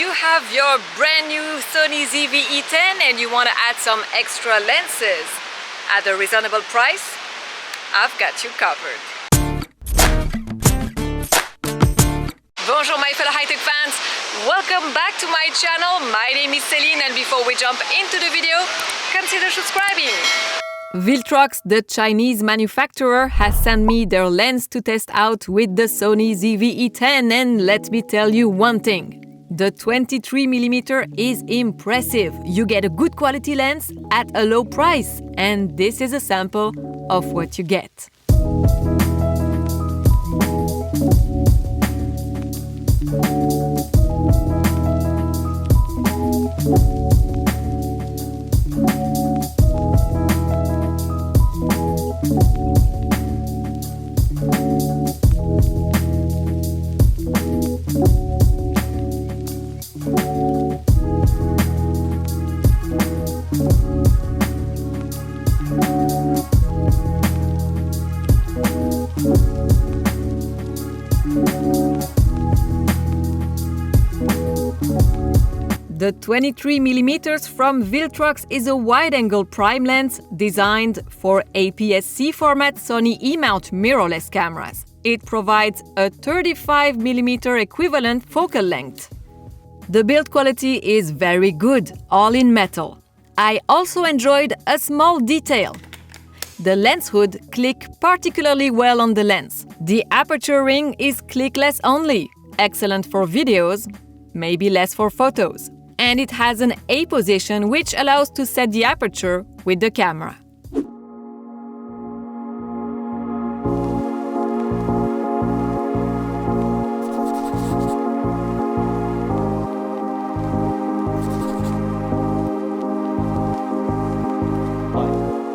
you have your brand new Sony ZV-E10 and you want to add some extra lenses at a reasonable price? I've got you covered. Bonjour my fellow high-tech fans, welcome back to my channel. My name is Celine, and before we jump into the video, consider subscribing. Viltrox, the Chinese manufacturer, has sent me their lens to test out with the Sony ZV-E10, and let me tell you one thing. The 23mm is impressive. You get a good quality lens at a low price, and this is a sample of what you get. The 23mm from Viltrox is a wide-angle prime lens designed for APS-C format Sony E-mount mirrorless cameras. It provides a 35mm equivalent focal length. The build quality is very good, all in metal. I also enjoyed a small detail. The lens hood clicks particularly well on the lens. The aperture ring is clickless only, excellent for videos, maybe less for photos. And it has an A position which allows to set the aperture with the camera.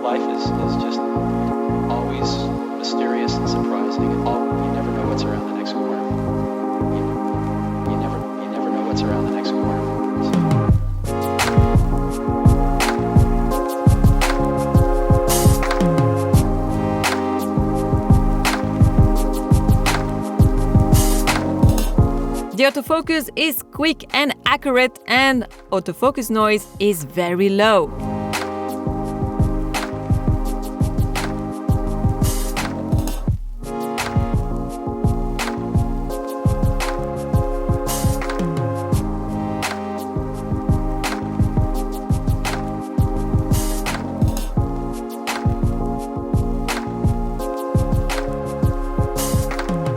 Life is just always mysterious and surprising. You never know what's around the next corner. You never know what's around the next corner. The autofocus is quick and accurate, and autofocus noise is very low.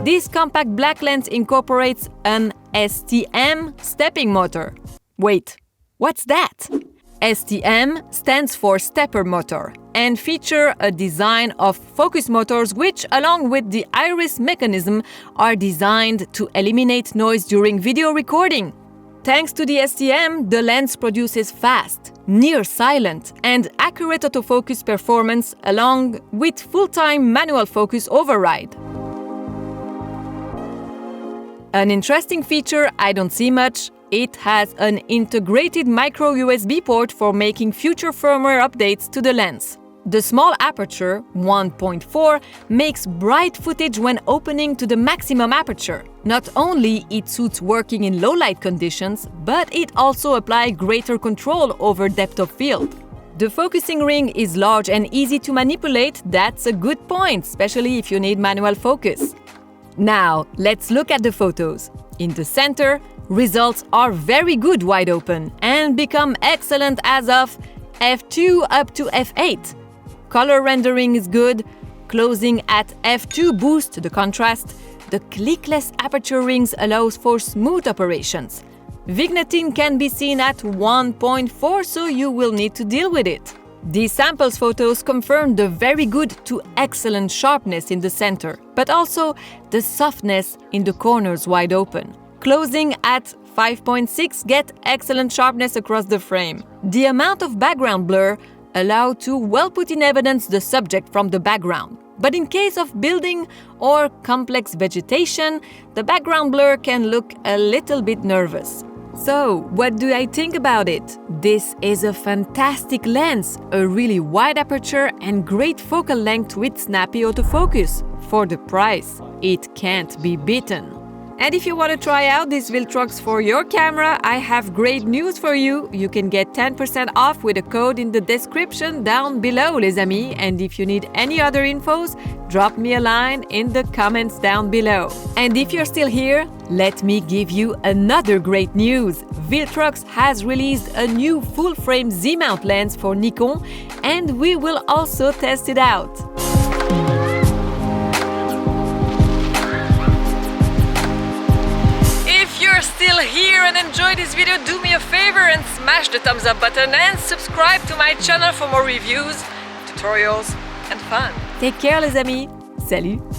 This compact black lens incorporates an STM stepping motor. Wait, what's that? STM stands for stepper motor and feature a design of focus motors which, along with the iris mechanism, are designed to eliminate noise during video recording. Thanks to the STM, the lens produces fast, near silent, and accurate autofocus performance along with full-time manual focus override. An interesting feature I don't see much, it has an integrated micro USB port for making future firmware updates to the lens. The small aperture, 1.4, makes bright footage when opening to the maximum aperture. Not only it suits working in low light conditions, but it also applies greater control over depth of field. The focusing ring is large and easy to manipulate. That's a good point, especially if you need manual focus. Now, let's look at the photos. In the center, results are very good wide open and become excellent as of f2 up to f8. Color rendering is good. Closing at f2 boosts the contrast. The clickless aperture rings allows for smooth operations. Vignetting can be seen at 1.4, so you will need to deal with it. These samples photos confirm the very good to excellent sharpness in the center, but also the softness in the corners wide open. Closing at 5.6 get excellent sharpness across the frame. The amount of background blur allow to well put in evidence the subject from the background. But in case of building or complex vegetation, the background blur can look a little bit nervous. So, what do I think about it? This is a fantastic lens, a really wide aperture and great focal length with snappy autofocus. For the price, it can't be beaten. And if you want to try out this Viltrox for your camera, I have great news for you. You can get 10% off with a code in the description down below, les amis. And if you need any other infos, drop me a line in the comments down below. And if you're still here, let me give you another great news. Viltrox has released a new full-frame Z-mount lens for Nikon, and we will also test it out. If you're still here and enjoyed this video, do me a favor and smash the thumbs up button and subscribe to my channel for more reviews, tutorials and fun. Take care les amis. Salut!